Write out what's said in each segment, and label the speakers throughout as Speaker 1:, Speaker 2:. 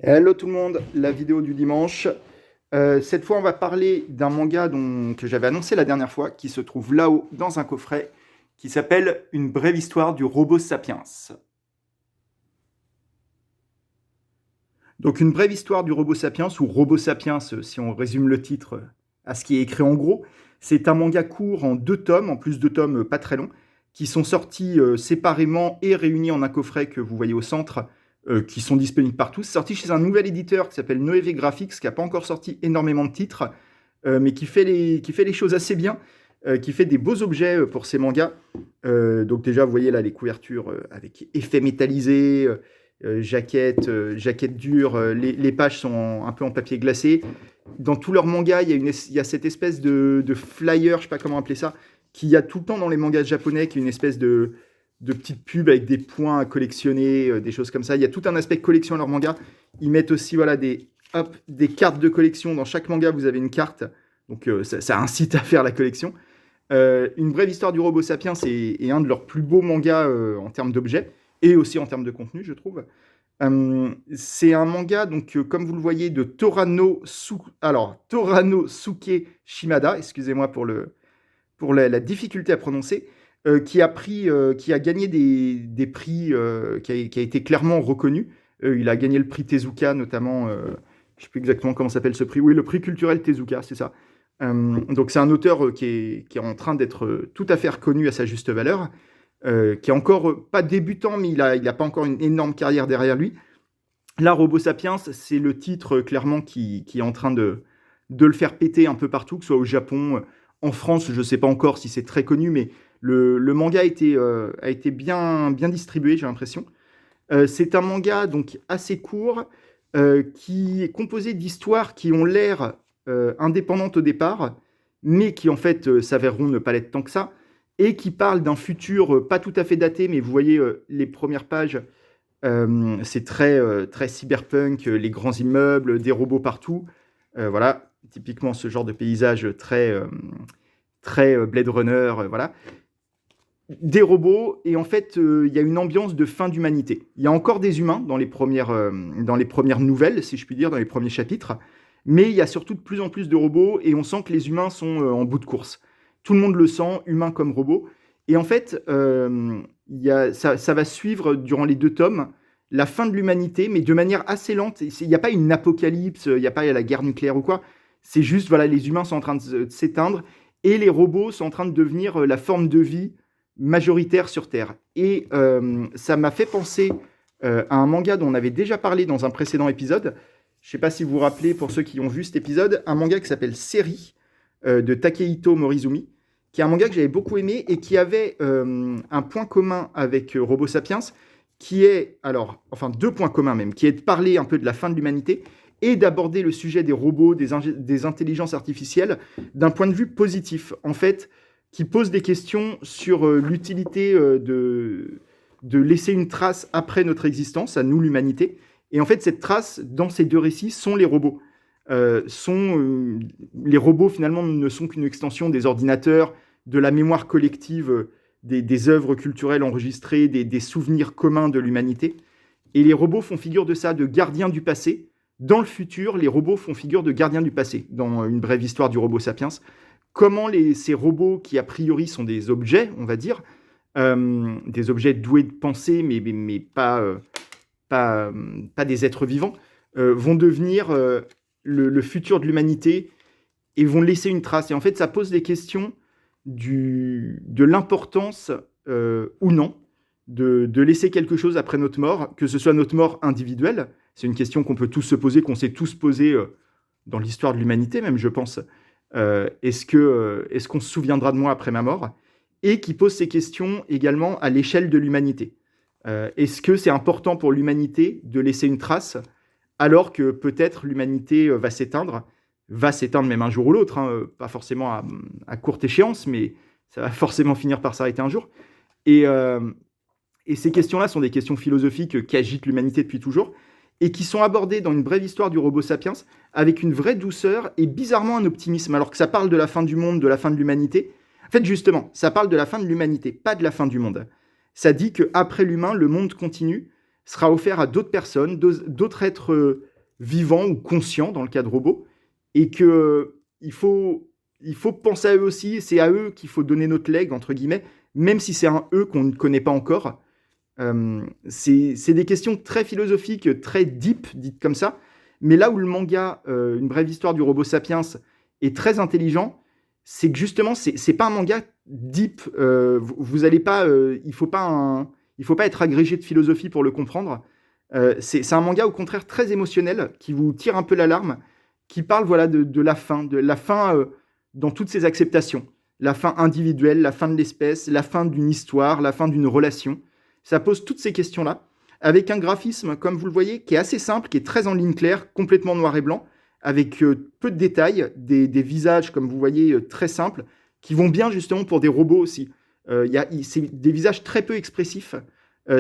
Speaker 1: Hello tout le monde, la vidéo du dimanche. Cette fois, on va parler d'un manga que j'avais annoncé la dernière fois, qui se trouve là-haut dans un coffret, qui s'appelle Une brève histoire du robot sapiens. Donc, Une brève histoire du robot sapiens, ou Robot sapiens, si on résume le titre à ce qui est écrit en gros, c'est un manga court en 2 tomes, en plus 2 tomes pas très longs, qui sont sortis séparément et réunis en un coffret que vous voyez au centre, qui sont disponibles partout. C'est sorti chez un nouvel éditeur qui s'appelle Noévé Graphics, qui n'a pas encore sorti énormément de titres, mais qui fait les choses assez bien, qui fait des beaux objets pour ces mangas. Donc déjà, vous voyez là les couvertures avec effets métallisés, jaquette dure, les pages sont un peu en papier glacé. Dans tous leurs mangas, il y a cette espèce de flyer, je sais pas comment appeler ça, qu'il y a tout le temps dans les mangas japonais, qui est une espèce de petite pub avec des points à collectionner, des choses comme ça. Il y a tout un aspect collection dans leurs mangas. Ils mettent aussi voilà, des cartes de collection. Dans chaque manga, vous avez une carte. Donc ça incite à faire la collection. Une brève histoire du robot sapiens est un de leurs plus beaux mangas en termes d'objets et aussi en termes de contenu, je trouve. C'est un manga, donc, comme vous le voyez, de Torano Suke Shimada, excusez-moi pour la difficulté à prononcer, qui a gagné des prix, qui a été clairement reconnu. Il a gagné le prix Tezuka, notamment, je ne sais plus exactement comment s'appelle ce prix. Oui, le prix culturel Tezuka, c'est ça. Donc c'est un auteur qui est en train d'être tout à fait reconnu à sa juste valeur, qui est encore pas débutant, mais il a pas encore une énorme carrière derrière lui. Là, Robo Sapiens, c'est le titre clairement qui est en train de le faire péter un peu partout, que ce soit au Japon, en France, je ne sais pas encore si c'est très connu, mais le manga a été bien distribué, j'ai l'impression. C'est un manga donc assez court, qui est composé d'histoires qui ont l'air indépendantes au départ, mais qui en fait s'avéreront ne pas l'être tant que ça, et qui parlent d'un futur pas tout à fait daté, mais vous voyez les premières pages, c'est très cyberpunk, les grands immeubles, des robots partout. Voilà, typiquement ce genre de paysage très Blade Runner, voilà. Des robots, et en fait, il y a une ambiance de fin d'humanité. Il y a encore des humains dans les premières nouvelles, si je puis dire, dans les premiers chapitres, mais il y a surtout de plus en plus de robots, et on sent que les humains sont en bout de course. Tout le monde le sent, humains comme robots. Et en fait, ça va suivre, durant les 2 tomes, la fin de l'humanité, mais de manière assez lente. Il n'y a pas une apocalypse, il n'y a pas la guerre nucléaire ou quoi. C'est juste, voilà, les humains sont en train de s'éteindre, et les robots sont en train de devenir la forme de vie majoritaire sur Terre. Et ça m'a fait penser à un manga dont on avait déjà parlé dans un précédent épisode. Je ne sais pas si vous vous rappelez, pour ceux qui ont vu cet épisode, un manga qui s'appelle Série de Takehito Morizumi, qui est un manga que j'avais beaucoup aimé et qui avait un point commun avec Robo Sapiens, qui est, alors, enfin 2 points communs même, qui est de parler un peu de la fin de l'humanité et d'aborder le sujet des robots, des intelligences artificielles, d'un point de vue positif. En fait, qui pose des questions sur l'utilité de laisser une trace après notre existence, à nous l'humanité. Et en fait, cette trace, dans ces 2 récits, sont les robots. Les robots, finalement, ne sont qu'une extension des ordinateurs, de la mémoire collective, des œuvres culturelles enregistrées, des souvenirs communs de l'humanité. Et les robots font figure de ça, de gardiens du passé. Dans le futur, les robots font figure de gardiens du passé, dans Une brève histoire du robot sapiens. Comment ces robots, qui a priori sont des objets, on va dire, des objets doués de pensée, mais pas des êtres vivants, vont devenir le futur de l'humanité et vont laisser une trace. Et en fait, ça pose des questions de l'importance ou non de laisser quelque chose après notre mort, que ce soit notre mort individuelle. C'est une question qu'on peut tous se poser, qu'on s'est tous posé dans l'histoire de l'humanité même, je pense. Est-ce qu'on se souviendra de moi après ma mort? Et qui pose ces questions également à l'échelle de l'humanité. Est-ce que c'est important pour l'humanité de laisser une trace, alors que peut-être l'humanité va s'éteindre même un jour ou l'autre, hein, pas forcément à courte échéance, mais ça va forcément finir par s'arrêter un jour. Et, euh, et ces questions-là sont des questions philosophiques qui agitent l'humanité depuis toujours, et qui sont abordées dans Une brève histoire du robot sapiens, avec une vraie douceur et bizarrement un optimisme, alors que ça parle de la fin du monde, de la fin de l'humanité. En fait, justement, ça parle de la fin de l'humanité, pas de la fin du monde. Ça dit qu'après l'humain, le monde continue, sera offert à d'autres personnes, d'autres êtres vivants ou conscients dans le cas de robots, et que il faut penser à eux aussi. C'est à eux qu'il faut donner notre legs entre guillemets, même si c'est un eux qu'on ne connaît pas encore. C'est des questions très philosophiques, très deep, dites comme ça. Mais là où le manga, Une brève histoire du robot sapiens, est très intelligent, c'est que justement, c'est pas un manga deep. Vous allez pas, il faut pas être agrégé de philosophie pour le comprendre. C'est un manga au contraire très émotionnel, qui vous tire un peu l'alarme, qui parle voilà de la fin dans toutes ses acceptations. La fin individuelle, la fin de l'espèce, la fin d'une histoire, la fin d'une relation. Ça pose toutes ces questions-là, avec un graphisme, comme vous le voyez, qui est assez simple, qui est très en ligne claire, complètement noir et blanc, avec peu de détails, des visages, comme vous voyez, très simples, qui vont bien justement pour des robots aussi. C'est des visages très peu expressifs.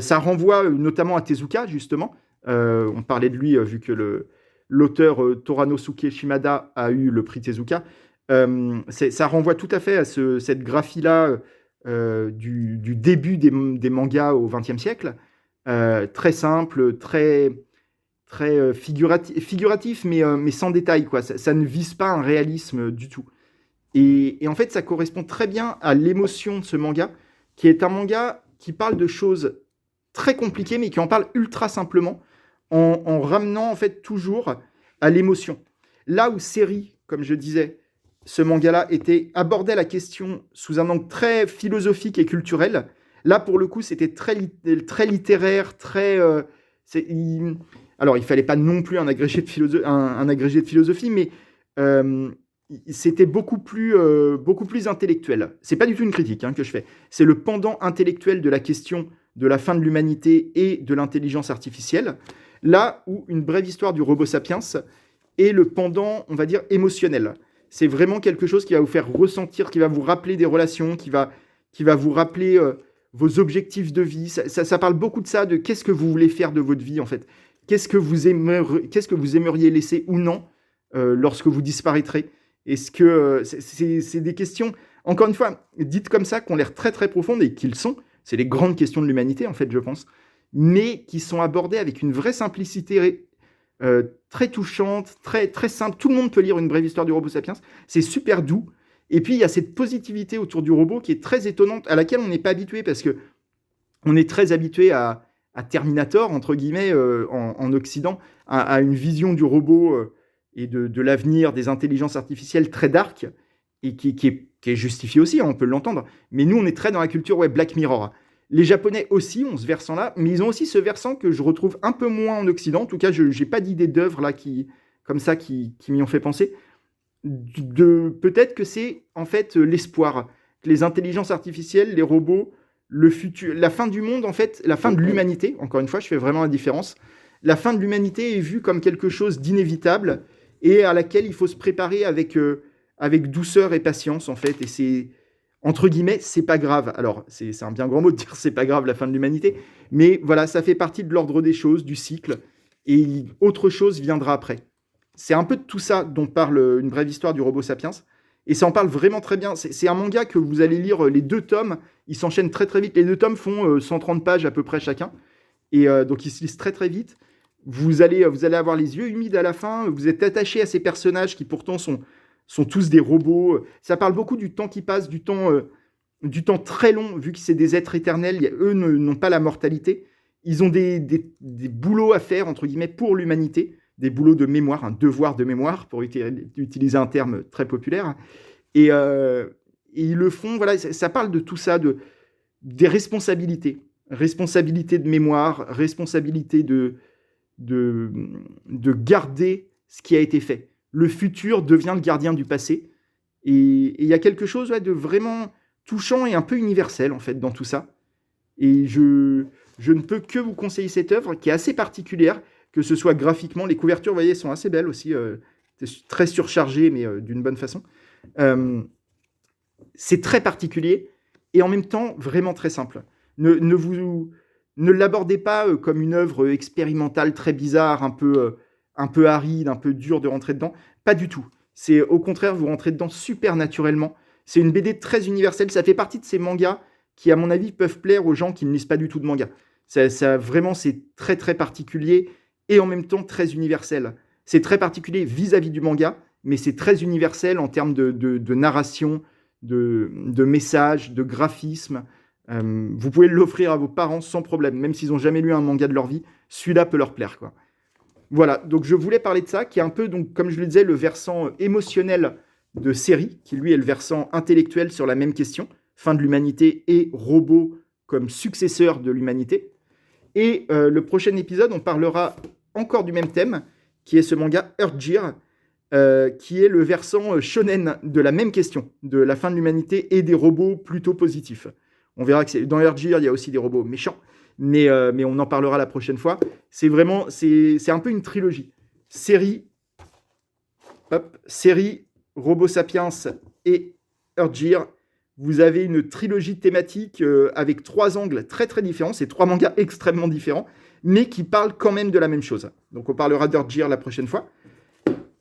Speaker 1: Ça renvoie notamment à Tezuka, justement. On parlait de lui, vu que l'auteur Toranosuke Shimada a eu le prix Tezuka. Ça renvoie tout à fait à cette graphie-là du début des mangas au XXe siècle. Très simple, très figuratif, mais sans détail, quoi. Ça ne vise pas un réalisme du tout. Et en fait, ça correspond très bien à l'émotion de ce manga, qui est un manga qui parle de choses très compliquées, mais qui en parle ultra simplement, en ramenant en fait toujours à l'émotion. Là où série, comme je disais, ce manga-là abordait la question sous un angle très philosophique et culturel. Là, pour le coup, c'était très littéraire, alors, il fallait pas non plus un agrégé de philosophie, mais euh, c'était beaucoup plus intellectuel. C'est pas du tout une critique que je fais. C'est le pendant intellectuel de la question de la fin de l'humanité et de l'intelligence artificielle. Là où Une brève histoire du robot sapiens est le pendant, on va dire, émotionnel. C'est vraiment quelque chose qui va vous faire ressentir, qui va vous rappeler des relations, qui va vous rappeler vos objectifs de vie. Ça parle beaucoup de ça, de qu'est-ce que vous voulez faire de votre vie, en fait. Qu'est-ce que vous aimeriez laisser ou non lorsque vous disparaîtrez. Est-ce que c'est des questions, encore une fois, dites comme ça, qui ont l'air très très profondes et qu'ils sont. C'est les grandes questions de l'humanité, en fait, je pense, mais qui sont abordées avec une vraie simplicité très touchante, très, très simple. Tout le monde peut lire Une brève histoire du robot sapiens. C'est super doux. Et puis, il y a cette positivité autour du robot qui est très étonnante, à laquelle on n'est pas habitué, parce que on est très habitué à Terminator, entre guillemets, en Occident, à une vision du robot et de l'avenir des intelligences artificielles très dark, et qui est justifiée aussi, on peut l'entendre. Mais nous, on est très dans la culture Black Mirror. Les Japonais aussi ont ce versant-là, mais ils ont aussi ce versant que je retrouve un peu moins en Occident. En tout cas, je n'ai pas d'idée d'œuvre là comme ça qui m'y ont fait penser. Peut-être que c'est en fait l'espoir que les intelligences artificielles, les robots, le futur, la fin du monde, en fait, la fin de l'humanité, encore une fois, je fais vraiment la différence, la fin de l'humanité est vue comme quelque chose d'inévitable et à laquelle il faut se préparer avec douceur et patience, en fait, et c'est, entre guillemets, c'est pas grave. Alors, c'est un bien grand mot de dire c'est pas grave la fin de l'humanité, mais voilà, ça fait partie de l'ordre des choses, du cycle, et autre chose viendra après. C'est un peu de tout ça dont parle Une brève histoire du robot sapiens. Et ça en parle vraiment très bien. C'est un manga que vous allez lire les 2 tomes. Ils s'enchaînent très très vite. Les 2 tomes font 130 pages à peu près chacun. Et donc ils se lisent très très vite. Vous allez avoir les yeux humides à la fin. Vous êtes attaché à ces personnages qui pourtant sont tous des robots. Ça parle beaucoup du temps qui passe, du temps très long, vu que c'est des êtres éternels. Eux n'ont pas la mortalité. Ils ont des boulots à faire, entre guillemets, pour l'humanité. Des boulots de mémoire, un devoir de mémoire, pour utiliser un terme très populaire. Et ils le font, voilà, ça parle de tout ça, des responsabilités. Responsabilité de mémoire, responsabilité de garder ce qui a été fait. Le futur devient le gardien du passé. Et il y a quelque chose de vraiment touchant et un peu universel, en fait, dans tout ça. Et je ne peux que vous conseiller cette œuvre, qui est assez particulière, que ce soit graphiquement. Les couvertures, vous voyez, sont assez belles aussi. C'est très surchargé, mais d'une bonne façon. C'est très particulier et en même temps vraiment très simple. Ne l'abordez pas comme une œuvre expérimentale très bizarre, un peu aride, un peu dure de rentrer dedans. Pas du tout. C'est au contraire, vous rentrez dedans super naturellement. C'est une BD très universelle. Ça fait partie de ces mangas qui, à mon avis, peuvent plaire aux gens qui ne lisent pas du tout de manga. Vraiment, c'est très très particulier et en même temps très universel. C'est très particulier vis-à-vis du manga, mais c'est très universel en termes de narration, de messages, de graphisme. Vous pouvez l'offrir à vos parents sans problème, même s'ils n'ont jamais lu un manga de leur vie, celui-là peut leur plaire, quoi. Voilà, donc je voulais parler de ça, qui est un peu, donc, comme je le disais, le versant émotionnel de série, qui lui est le versant intellectuel sur la même question, fin de l'humanité et robots comme successeurs de l'humanité. Et le prochain épisode, on parlera encore du même thème, qui est ce manga Earthgear, qui est le versant shonen de la même question, de la fin de l'humanité et des robots plutôt positifs. On verra que dans Earthgear, il y a aussi des robots méchants, mais on en parlera la prochaine fois. C'est un peu une trilogie. Série, Robo Sapiens et Earthgear. Vous avez une trilogie thématique avec 3 angles très très différents. C'est 3 mangas extrêmement différents, mais qui parlent quand même de la même chose. Donc on parlera d'Earthgear la prochaine fois.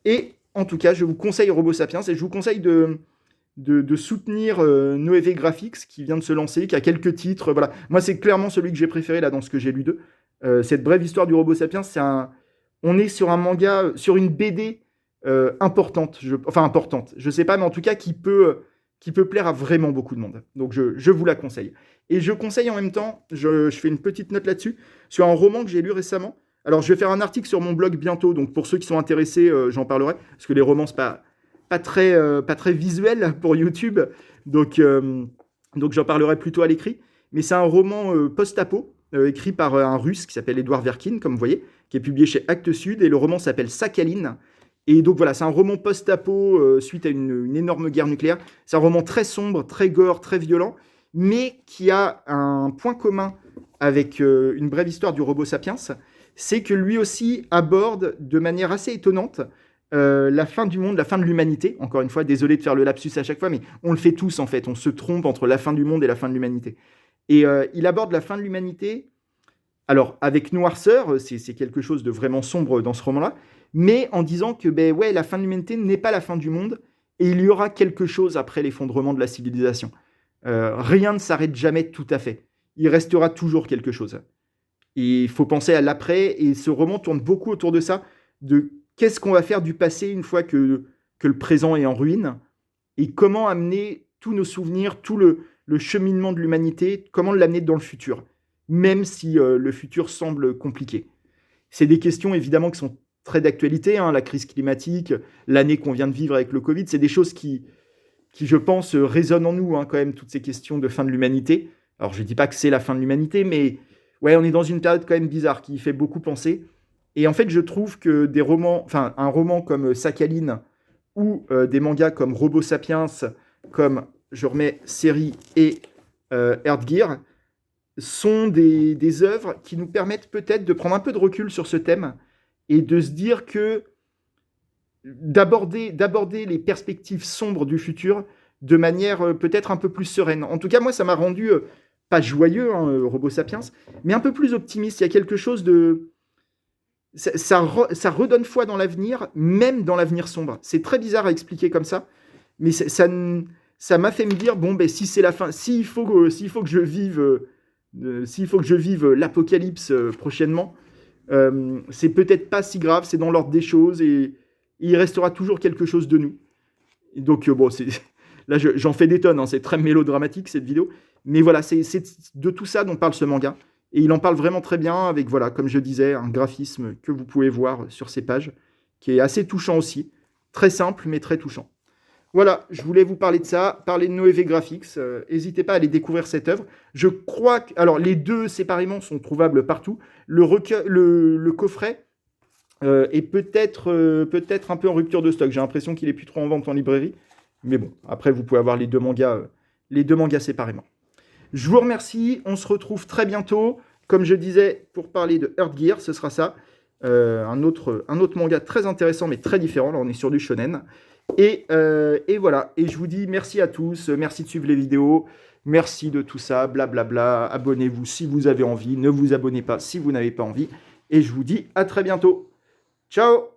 Speaker 1: Et en tout cas, je vous conseille Robo Sapiens et je vous conseille de soutenir Noévé Graphics qui vient de se lancer, qui a quelques titres. Voilà. Moi, c'est clairement celui que j'ai préféré là dans ce que j'ai lu d'eux. Cette brève histoire du Robo Sapiens, on est sur un manga, sur une BD importante. Importante. Je sais pas, mais en tout cas qui peut plaire à vraiment beaucoup de monde. Donc je vous la conseille. Et je conseille en même temps, je fais une petite note là-dessus, sur un roman que j'ai lu récemment. Alors je vais faire un article sur mon blog bientôt, donc pour ceux qui sont intéressés, j'en parlerai, parce que les romans, c'est pas très visuel pour YouTube, donc j'en parlerai plutôt à l'écrit. Mais c'est un roman post-apo, écrit par un Russe qui s'appelle Edouard Verkin, comme vous voyez, qui est publié chez Actes Sud, et le roman s'appelle Sakhaline. Et donc voilà, c'est un roman post-apo suite à une énorme guerre nucléaire. C'est un roman très sombre, très gore, très violent, mais qui a un point commun avec une brève histoire du Robo Sapiens, c'est que lui aussi aborde de manière assez étonnante la fin du monde, la fin de l'humanité. Encore une fois, désolé de faire le lapsus à chaque fois, mais on le fait tous en fait. On se trompe entre la fin du monde et la fin de l'humanité. Et il aborde la fin de l'humanité, alors avec noirceur, c'est quelque chose de vraiment sombre dans ce roman-là, mais en disant que la fin de l'humanité n'est pas la fin du monde, et il y aura quelque chose après l'effondrement de la civilisation. Rien ne s'arrête jamais tout à fait. Il restera toujours quelque chose. Et il faut penser à l'après, et ce roman tourne beaucoup autour de ça, de qu'est-ce qu'on va faire du passé une fois que le présent est en ruine, et comment amener tous nos souvenirs, tout le cheminement de l'humanité, comment l'amener dans le futur, même si le futur semble compliqué. C'est des questions évidemment qui sont très d'actualité, hein, la crise climatique, l'année qu'on vient de vivre avec le Covid, c'est des choses qui je pense, résonnent en nous, hein, quand même, toutes ces questions de fin de l'humanité. Alors je ne dis pas que c'est la fin de l'humanité, mais ouais, on est dans une période quand même bizarre qui fait beaucoup penser. Et en fait, je trouve que un roman comme Sakhaline ou des mangas comme Robo Sapiens, comme je remets Série et Earthgear, sont des œuvres qui nous permettent peut-être de prendre un peu de recul sur ce thème et de se dire que d'aborder les perspectives sombres du futur de manière peut-être un peu plus sereine. En tout cas, moi, ça m'a rendu pas joyeux, hein, Robo Sapiens, mais un peu plus optimiste. Il y a quelque chose de... Ça redonne foi dans l'avenir, même dans l'avenir sombre. C'est très bizarre à expliquer comme ça, mais ça m'a fait me dire, bon, si c'est la fin, s'il faut que je vive l'apocalypse prochainement, c'est peut-être pas si grave, c'est dans l'ordre des choses, et il restera toujours quelque chose de nous. Et donc, là, j'en fais des tonnes, hein, c'est très mélodramatique cette vidéo, mais voilà, c'est de tout ça dont parle ce manga. Et il en parle vraiment très bien avec, voilà, comme je disais, un graphisme que vous pouvez voir sur ces pages, qui est assez touchant aussi. Très simple, mais très touchant. Voilà, je voulais vous parler de ça, parler de Noévé Graphics. N'hésitez pas à aller découvrir cette œuvre. Je crois que... Alors, les deux séparément sont trouvables partout. Le coffret est peut-être un peu en rupture de stock. J'ai l'impression qu'il est plus trop en vente en librairie. Mais bon, après, vous pouvez avoir les deux mangas séparément. Je vous remercie, on se retrouve très bientôt. Comme je disais, pour parler de Earthgear, ce sera ça. Un autre manga très intéressant, mais très différent. Là, on est sur du shonen. Et voilà. Et je vous dis merci à tous. Merci de suivre les vidéos. Merci de tout ça. Blablabla. Abonnez-vous si vous avez envie. Ne vous abonnez pas si vous n'avez pas envie. Et je vous dis à très bientôt. Ciao!